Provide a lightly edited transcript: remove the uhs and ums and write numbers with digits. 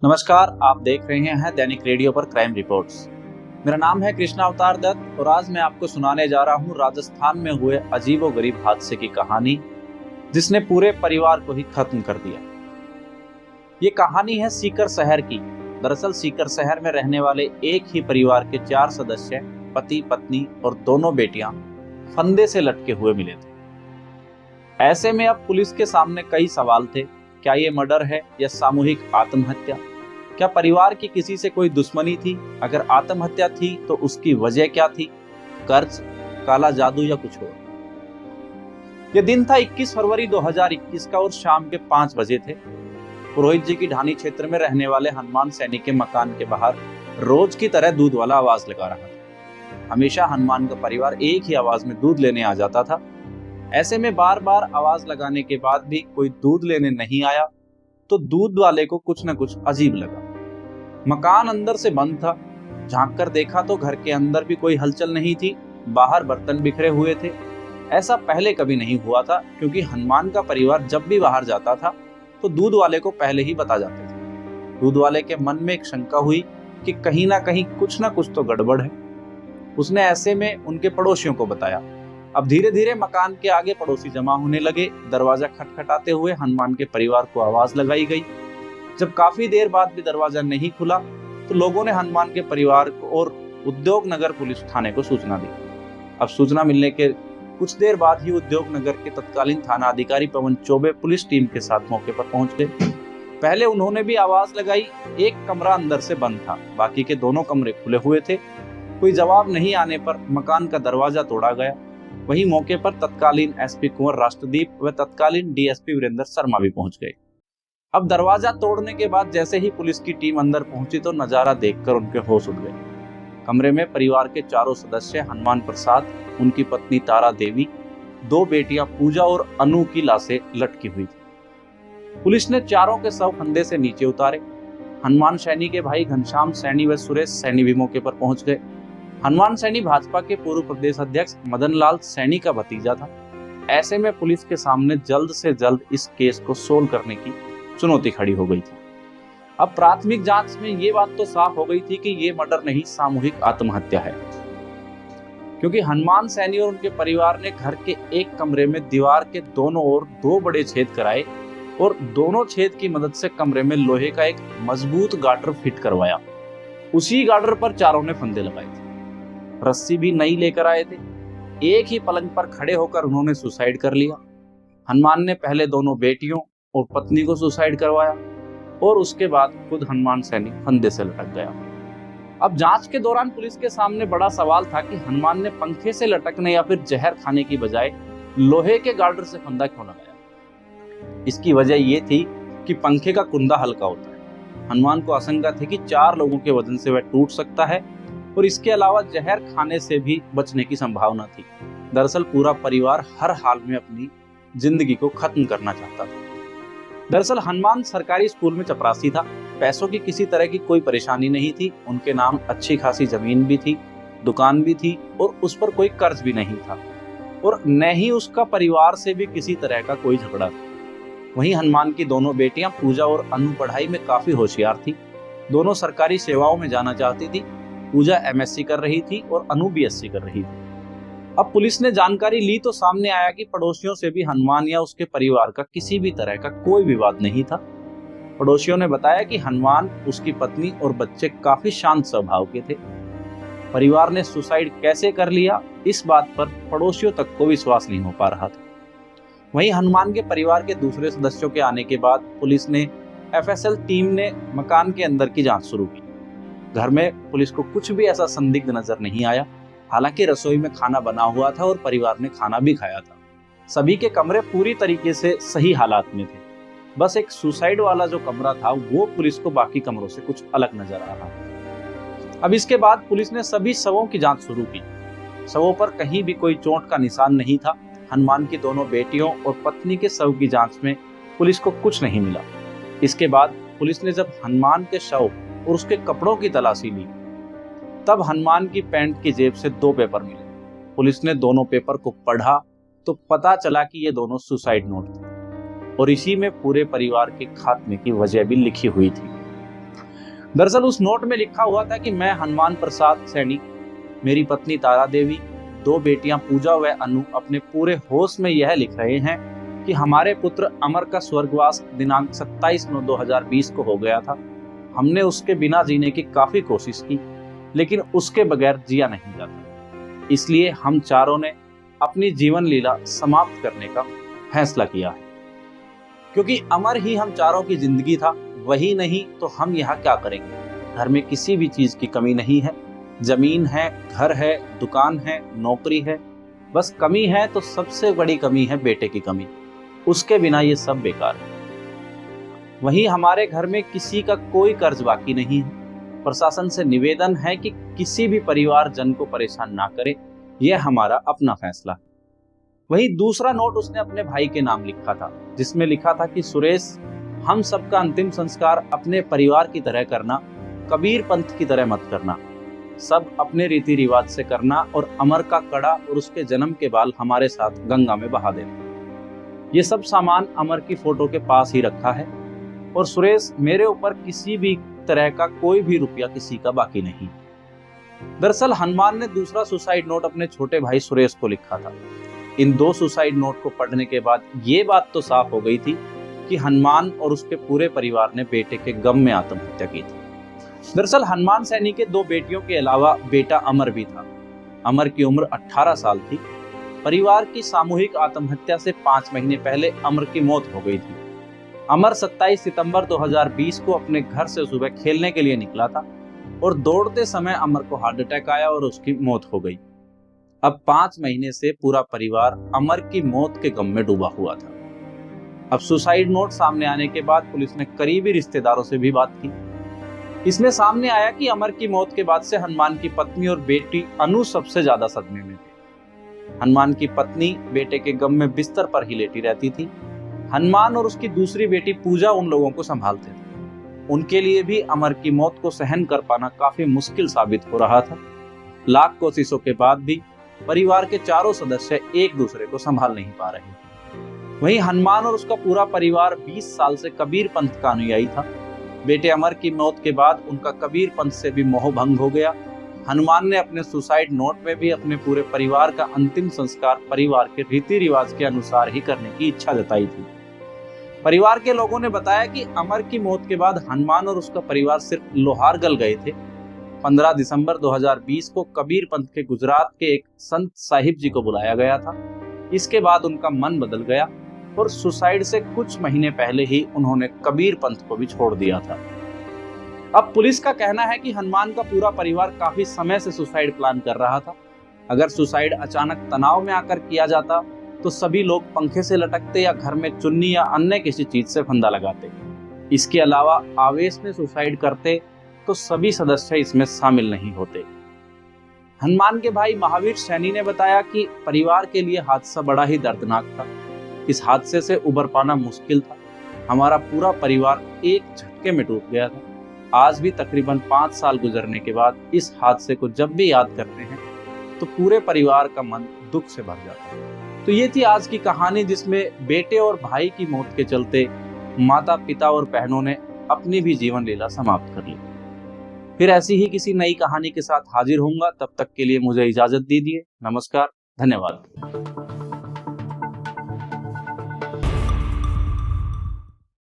नमस्कार, आप देख रहे हैं दैनिक रेडियो पर क्राइम रिपोर्ट्स। मेरा नाम है कृष्णा अवतार दत्त और आज मैं आपको सुनाने जा रहा हूं राजस्थान में हुए अजीबोगरीब हादसे की कहानी, जिसने पूरे परिवार को ही खत्म कर दिया। ये कहानी है सीकर शहर की। दरअसल सीकर शहर में रहने वाले एक ही परिवार के 4 सदस्य, पति पत्नी और दोनों बेटियां फंदे से लटके हुए मिले थे। ऐसे में अब पुलिस के सामने कई सवाल थे। क्या ये मर्डर है या सामूहिक आत्महत्या? क्या परिवार की किसी से कोई दुश्मनी थी? अगर आत्महत्या थी तो उसकी वजह क्या थी? कर्ज, काला जादू या कुछ और? यह दिन था 21 फरवरी 2021 का और शाम के 5 बजे थे। पुरोहित जी की ढानी क्षेत्र में रहने वाले हनुमान सैनी के मकान के बाहर रोज की तरह दूध वाला आवाज लगा रहा था। हमेशा हनुमान का परिवार एक ही आवाज में दूध लेने आ जाता था। ऐसे में बार बार आवाज लगाने के बाद भी कोई दूध लेने नहीं आया तो दूध वाले को कुछ न कुछ अजीब लगा। मकान अंदर से बंद था। झांक कर देखा तो घर के अंदर भी कोई हलचल नहीं थी। बाहर बर्तन बिखरे हुए थे। ऐसा पहले कभी नहीं हुआ था, क्योंकि हनुमान का परिवार जब भी बाहर जाता था तो दूध वाले को पहले ही बता जाते थे। दूध वाले के मन में एक शंका हुई कि कहीं ना कहीं कुछ ना कुछ तो गड़बड़ है। उसने ऐसे में उनके पड़ोसियों को बताया। अब धीरे धीरे मकान के आगे पड़ोसी जमा होने लगे। दरवाजा खटखटाते हुए हनुमान के परिवार को आवाज लगाई गई। जब काफी देर बाद भी दरवाजा नहीं खुला तो लोगों ने हनुमान के परिवार को और उद्योग नगर पुलिस थाने को सूचना दी। अब सूचना मिलने के कुछ देर बाद ही उद्योग नगर के तत्कालीन थाना अधिकारी पवन चौबे पुलिस टीम के साथ मौके पर पहुंच गए। पहले उन्होंने भी आवाज लगाई। एक कमरा अंदर से बंद था, बाकी के दोनों कमरे खुले हुए थे। कोई जवाब नहीं आने पर मकान का दरवाजा तोड़ा गया। वहीं मौके पर तत्कालीन एसपी कुंवर राष्ट्रदीप व तत्कालीन डीएसपी वीरेंद्र शर्मा भी पहुंच गए। अब दरवाजा तोड़ने के बाद जैसे ही पुलिस की टीम अंदर पहुंची तो नजारा देखकर उनके होश उड़ गए। कमरे में परिवार के चारों सदस्य हनुमान प्रसाद, उनकी पत्नी तारा देवी, 2 बेटियां पूजा और अनु की लाशें लटकी हुई थी। पुलिस ने चारों के शव फंदे से नीचे उतारे। हनुमान सैनी के भाई घनश्याम सैनी व सुरेश सैनी भी मौके पर पहुंच गए। हनुमान सैनी भाजपा के पूर्व प्रदेश अध्यक्ष मदन लाल सैनी का भतीजा था। ऐसे में पुलिस के सामने जल्द से जल्द इस केस को सोल्व करने की चुनौती खड़ी हो गई थी। अब प्राथमिक जांच में ये बात तो साफ हो गई थी कि ये मर्डर नहीं, सामूहिक आत्महत्या है, क्योंकि हनुमान सैनी और उनके परिवार ने घर के एक कमरे में दीवार के दोनों ओर 2 बड़े छेद कराए और दोनों छेद की मदद से कमरे में लोहे का एक मजबूत गार्डर फिट करवाया। उसी गार्डर पर चारों ने फंदे लगाए थे। रस्सी भी नई लेकर आए थे। एक ही पलंग पर खड़े होकर उन्होंने सुसाइड कर लिया। हनुमान ने पहले दोनों बेटियों और पत्नी को सुसाइड करवाया और उसके बाद खुद हनुमान सैनी फंदे से लटक गया। अब जांच के दौरान पुलिस के सामने बड़ा सवाल था कि हनुमान ने पंखे से लटकने या फिर जहर खाने की बजाय लोहे के गार्डर से फंदा क्यों लगाया। इसकी वजह यह थी कि पंखे का कुंदा हल्का होता है। हनुमान को आशंका थी कि 4 लोगों के वजन से वह टूट सकता है और इसके अलावा जहर खाने से भी बचने की संभावना थी। दरअसल पूरा परिवार हर हाल में अपनी जिंदगी को खत्म करना चाहता था। दरअसल हनुमान सरकारी स्कूल में चपरासी था। पैसों की किसी तरह की कोई परेशानी नहीं थी। उनके नाम अच्छी खासी जमीन भी थी, दुकान भी थी और उस पर कोई कर्ज भी नहीं था और न ही उसका परिवार से भी किसी तरह का कोई झगड़ा था। वहीं हनुमान की दोनों बेटियां पूजा और अनु पढ़ाई में काफी होशियार थी। दोनों सरकारी सेवाओं में जाना चाहती थी। पूजा एमएससी कर रही थी और अनु बीएससी कर रही थी। अब पुलिस ने जानकारी ली तो सामने आया कि पड़ोसियों से भी हनुमान या उसके परिवार का किसी भी तरह का कोई विवाद नहीं था। पड़ोसियों ने बताया कि हनुमान, उसकी पत्नी और बच्चे काफी शांत स्वभाव के थे। परिवार ने सुसाइड कैसे कर लिया, इस बात पर पड़ोसियों तक को विश्वास नहीं हो पा रहा था। वहीं हनुमान के परिवार के दूसरे सदस्यों के आने के बाद पुलिस ने एफएसएल टीम ने मकान के अंदर की जांच शुरू की। घर में पुलिस को कुछ भी ऐसा संदिग्ध नजर नहीं आया। हालांकि रसोई में खाना बना हुआ था और परिवार ने खाना भी खाया था। सभी के कमरे पूरी तरीके से सही हालात में थे। बस एक सुसाइड वाला जो कमरा था वो पुलिस को बाकी कमरों से कुछ अलग नजर आ रहा था। अब इसके बाद पुलिस ने सभी शवों की जांच शुरू की। शवों पर कहीं भी कोई चोट का निशान नहीं था। हनुमान की दोनों बेटियों और पत्नी के शव की जांच में पुलिस को कुछ नहीं मिला। इसके बाद पुलिस ने जब हनुमान के शव और उसके कपड़ों की तलाशी ली तब हनुमान की पैंट की जेब से 2 पेपर मिले। पुलिस ने दोनों पेपर को पढ़ा तो पता चला कि ये दोनों सुसाइड नोट थे और इसी में पूरे परिवार के खात्मे की वजह भी लिखी हुई थी। दरअसल उस नोट में लिखा हुआ था कि मैं हनुमान प्रसाद सैनी, मेरी पत्नी तारा देवी, 2 बेटियां पूजा व अनु अपने पूरे होश में यह लिख रहे हैं कि हमारे पुत्र अमर का स्वर्गवास दिनांक 27/9/2020 को हो गया था। हमने उसके बिना जीने की काफी कोशिश की, लेकिन उसके बगैर जिया नहीं जाता। इसलिए हम चारों ने अपनी जीवन लीला समाप्त करने का फैसला किया है। क्योंकि अमर ही हम चारों की जिंदगी था, वही नहीं तो हम यहाँ क्या करेंगे। घर में किसी भी चीज की कमी नहीं है, जमीन है, घर है, दुकान है, नौकरी है। बस कमी है तो सबसे बड़ी कमी है बेटे की कमी। उसके बिना ये सब बेकार है। वहीं हमारे घर में किसी का कोई कर्ज बाकी नहीं है। प्रशासन से निवेदन है कि किसी भी परिवार जन को परेशान ना करे, यह हमारा अपना फैसला है। वहीं दूसरा नोट उसने अपने भाई के नाम लिखा था, जिसमें लिखा था कि सुरेश, हम सबका अंतिम संस्कार अपने परिवार की तरह करना, कबीर पंथ की तरह मत करना। सब अपने रीति रिवाज से करना और अमर का कड़ा और उसके जन्म के बाल हमारे साथ गंगा में बहा देना। ये सब सामान अमर की फोटो के पास ही रखा है। और सुरेश, मेरे ऊपर किसी भी तरह का कोई भी रुपया किसी का बाकी नहीं। दरअसल हनुमान ने दूसरा सुसाइड नोट अपने छोटे भाई सुरेश को लिखा था। इन 2 सुसाइड नोट को पढ़ने के बाद ये बात तो साफ हो गई थी कि हनुमान और उसके पूरे परिवार ने बेटे के गम में आत्महत्या की थी। दरअसल हनुमान सैनी के 2 बेटियों के अलावा बेटा अमर भी था। अमर की उम्र 18 साल थी। परिवार की सामूहिक आत्महत्या से 5 महीने पहले अमर की मौत हो गई थी। अमर 27 सितंबर 2020 को अपने घर से सुबह खेलने के लिए निकला था और दौड़ते समय अमर को हार्ट अटैक आया और उसकी मौत हो गई। अब 5 महीने से पूरा परिवार अमर की मौत के गम में डूबा हुआ था। अब सुसाइड नोट सामने आने के बाद पुलिस ने करीबी रिश्तेदारों से भी बात की। इसमें सामने आया कि अमर की मौत के बाद से हनुमान की पत्नी और बेटी अनु सबसे ज्यादा सदमे में थे। हनुमान की पत्नी बेटे के गम में बिस्तर पर ही लेटी रहती थी। हनुमान और उसकी दूसरी बेटी पूजा उन लोगों को संभालते थे। उनके लिए भी अमर की मौत को सहन कर पाना काफी मुश्किल साबित हो रहा था। लाख कोशिशों के बाद भी परिवार के चारों सदस्य एक दूसरे को संभाल नहीं पा रहे थे। वहीं हनुमान और उसका पूरा परिवार 20 साल से कबीर पंथ का अनुयायी था। बेटे अमर की मौत के बाद उनका कबीर पंथ से भी मोह भंग हो गया। हनुमान ने अपने सुसाइड नोट में भी अपने पूरे परिवार का अंतिम संस्कार परिवार के रीति रिवाज के अनुसार ही करने की इच्छा जताई थी। परिवार के लोगों ने बताया कि अमर की मौत के बाद हनुमान और उसका परिवार सिर्फ लोहारगल गए थे। 15 दिसंबर 2020 को कबीर पंथ के गुजरात के एक संत साहिब जी को बुलाया गया था। इसके बाद उनका मन बदल गया और सुसाइड से कुछ महीने पहले ही उन्होंने कबीर पंथ को भी छोड़ दिया था। अब पुलिस का कहना है कि हनुमान का पूरा परिवार काफी समय से सुसाइड प्लान कर रहा था। अगर सुसाइड अचानक तनाव में आकर किया जाता तो सभी लोग पंखे से लटकते या घर में चुन्नी या अन्य किसी चीज से फंदा लगाते। इसके अलावा आवेश में सुसाइड करते तो सभी सदस्य इसमें शामिल नहीं होते। हनुमान के भाई महावीर सैनी ने बताया कि परिवार के लिए हादसा बड़ा ही दर्दनाक था। इस हादसे से उबर पाना मुश्किल था। हमारा पूरा परिवार एक झटके में टूट गया था। आज भी तकरीबन 5 साल गुजरने के बाद इस हादसे को जब भी याद करते हैं तो पूरे परिवार का मन दुख से भर जाता है। तो ये थी आज की कहानी, जिसमें बेटे और भाई की मौत के चलते माता पिता और बहनों ने अपनी भी जीवन लीला समाप्त कर ली। फिर ऐसी ही किसी नई कहानी के साथ हाजिर होऊंगा। तब तक के लिए मुझे इजाजत दीजिए। नमस्कार, धन्यवाद।